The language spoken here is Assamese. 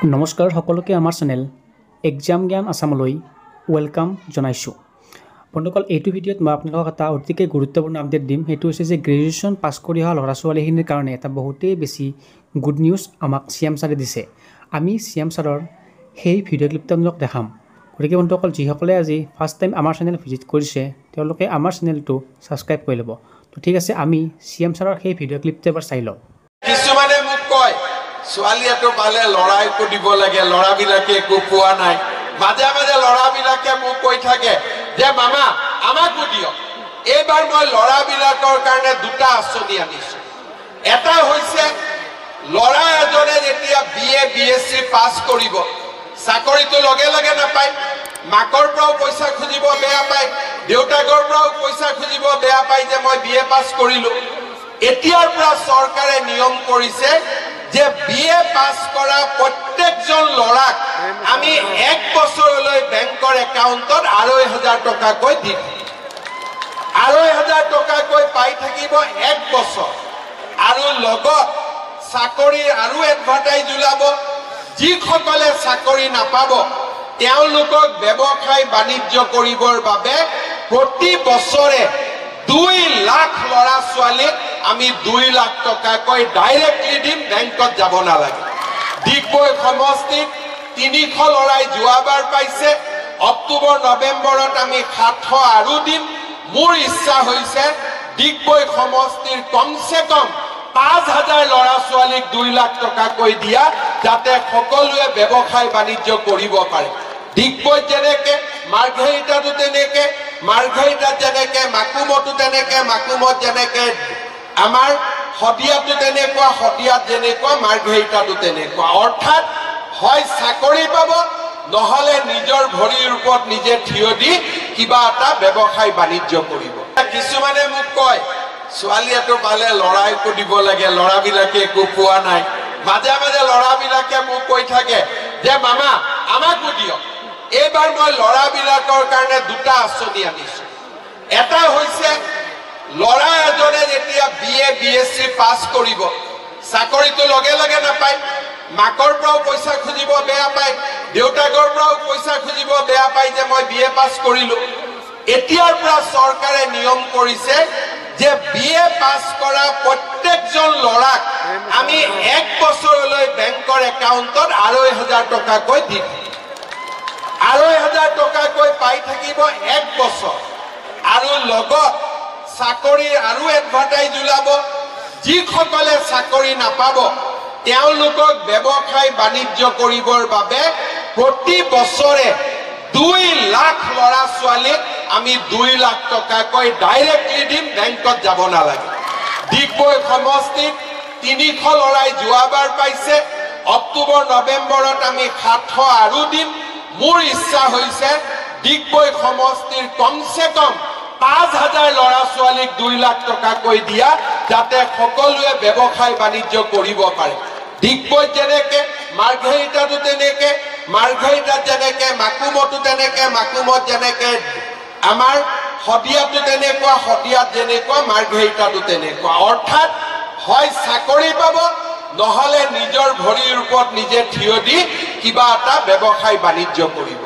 নমস্কাৰ সকলোকে আমাৰ চেনেল এক্সাম জ্ঞান আসামলৈ ওয়েলকাম জনাইছোঁ। বন্ধুসকল, এইটো ভিডিঅ'ত মই আপোনালোকক এটা অতিকৈ গুৰুত্বপূৰ্ণ আপডেট দিম। সেইটো হৈছে যে গ্ৰেজুৱেশ্যন পাছ কৰি অহা ল'ৰা ছোৱালীখিনিৰ কাৰণে এটা বহুতেই বেছি গুড নিউজ আমাক CM ছাৰে দিছে। আমি CM ছাৰৰ সেই ভিডিঅ' ক্লিপটো আপোনালোকক দেখাম। গতিকে বন্ধুসকল, যিসকলে আজি ফাৰ্ষ্ট টাইম আমাৰ চেনেল ভিজিট কৰিছে তেওঁলোকে আমাৰ চেনেলটো ছাবস্ক্ৰাইব কৰি ল'ব। তো ঠিক আছে, আমি CM ছাৰৰ সেই ভিডিঅ' ক্লিপটো এবাৰ চাই লওঁ। কিছুমানে মোক কয় ছোৱালীটো পালে লৰাইকো দিব লাগে, লৰাবিলাকে একো পোৱা নাই। মাজে মাজে লৰাবিলাকে মোক কৈ থাকে যে মামা আমাকো দিয়ক। এইবাৰ মই লৰাবিলাকৰ কাৰণে দুটা আঁচনি আনিছো। এটা হৈছে লৰা এজনে যেতিয়া BA BSc পাছ কৰিব, চাকৰিটো লগে লগে নাপায়। মাকৰ পৰাও পইচা খুজিব বেয়া পায়, দেউতাকৰ পৰাও পইচা খুজিব বেয়া পায় যে মই BA পাছ কৰিলো। এতিয়াৰ পৰা চৰকাৰে নিয়ম কৰিছে যে BA পাছ কৰা প্ৰত্যেকজন ল'ৰাক আমি 1 বছৰলৈ বেংকৰ একাউণ্টত 2,500 টকাকৈ দিম। 2,500 টকাকৈ পাই থাকিব 1 বছৰ। আৰু লগত চাকৰিৰ আৰু এডভাৰটাইজ ওলাব। যিসকলে চাকৰি নাপাব তেওঁলোকক ব্যৱসায় বাণিজ্য কৰিবৰ বাবে প্ৰতি বছৰে 2 লাখ ল'ৰা ছোৱালীক আমি 2 লাখ টকাকৈ ডাইৰেক্টলি দিম, বেংকত যাব নালাগে। ডিগবৈ সমষ্টিত 300 ল'ৰাই যোৱাবাৰ পাইছে। অক্টোবৰ নৱেম্বৰত আমি 700 আৰু দিম। মোৰ ইচ্ছা হৈছে ডিগবৈ সমষ্টিৰ কমচে কম 5,000 ল'ৰা ছোৱালীক 2 লাখ টকাকৈ দিয়া, যাতে সকলোৱে ব্যৱসায় বাণিজ্য কৰিব পাৰে। ডিগবৈত যেনেকে, মাৰ্ঘেৰিটাতো তেনেকে, মাৰ্ঘেৰিটাত যেনেকে, মাকুমতো তেনেকে, মাকুমত যেনেকে, আমাৰ শদিয়াতো তেনেকুৱা, শদিয়াত যেনেকুৱা, মাৰ্ঘেৰিটাতো তেনেকুৱা। অৰ্থাৎ হয় চাকৰি পাব, নহলে নিজৰ ভৰিৰ ওপৰত নিজে থিয় দি কিবা এটা ব্যৱসায় বাণিজ্য কৰিব। কিছুমানে মোক কয় ছোৱালীটো পালে লৰাইকো দিব লাগে, লৰাবিলাকে একো পোৱা নাই। মাজে মাজে লৰাবিলাকে মোক কৈ থাকে যে মামা আমাকো দিয়ক। এইবাৰ মই লৰাবিলাকৰ কাৰণে দুটা আঁচনি আনিছো। এটা হৈছে লৰা এজনে যেতিয়া BA BSc পাছ কৰিব, চাকৰিটো লগে লগে নাপায়। মাকৰ পৰাও পইচা খুজিব বেয়া পায়, দেউতাকৰ পৰাও পইচা খুজিব বেয়া পায় যে মই BA পাছ কৰিলো। এতিয়াৰ পৰা চৰকাৰে নিয়ম কৰিছে যে BA পাছ কৰা প্ৰত্যেকজন ল'ৰাক আমি 1 বছৰলৈ বেংকৰ একাউণ্টত 2,500 টকাকৈ দিম। 2,500 টকাকৈ পাই থাকিব 1 বছৰ। আৰু লগত চাকৰিৰ আৰু এডভাৰটাইজ ওলাব। যিসকলে চাকৰি নাপাব তেওঁলোকক ব্যৱসায় বাণিজ্য কৰিবৰ বাবে প্ৰতি বছৰে 2 লাখ ল'ৰা ছোৱালীক আমি 2 লাখ টকাকৈ ডাইৰেক্টলি দিম, বেংকত যাব নালাগে। ডিগবৈ সমষ্টিত 300 ল'ৰাই যোৱাবাৰ পাইছে। অক্টোবৰ নৱেম্বৰত আমি 700 আৰু দিম। মোৰ ইচ্ছা হৈছে ডিগবৈ সমষ্টিৰ কমচে কম 5,000 ল'ৰা ছোৱালীক 2 লাখ টকাকৈ দিয়া, যাতে সকলোৱে ব্যৱসায় বাণিজ্য কৰিব পাৰে। ডিগবৈত যেনেকে, মাৰ্ঘেৰিটাতো তেনেকে, মাৰ্ঘেৰিটাত যেনেকে, মাকুমতো তেনেকে, মাকুমত যেনেকে, আমাৰ শদিয়াতো তেনেকুৱা, শদিয়াত যেনেকুৱা, মাৰ্ঘেৰিটাতো তেনেকুৱা। অৰ্থাৎ হয় চাকৰি পাব, নহলে নিজৰ ভৰিৰ ওপৰত নিজে থিয় দি কিবা এটা ব্যৱসায় বাণিজ্য কৰিব।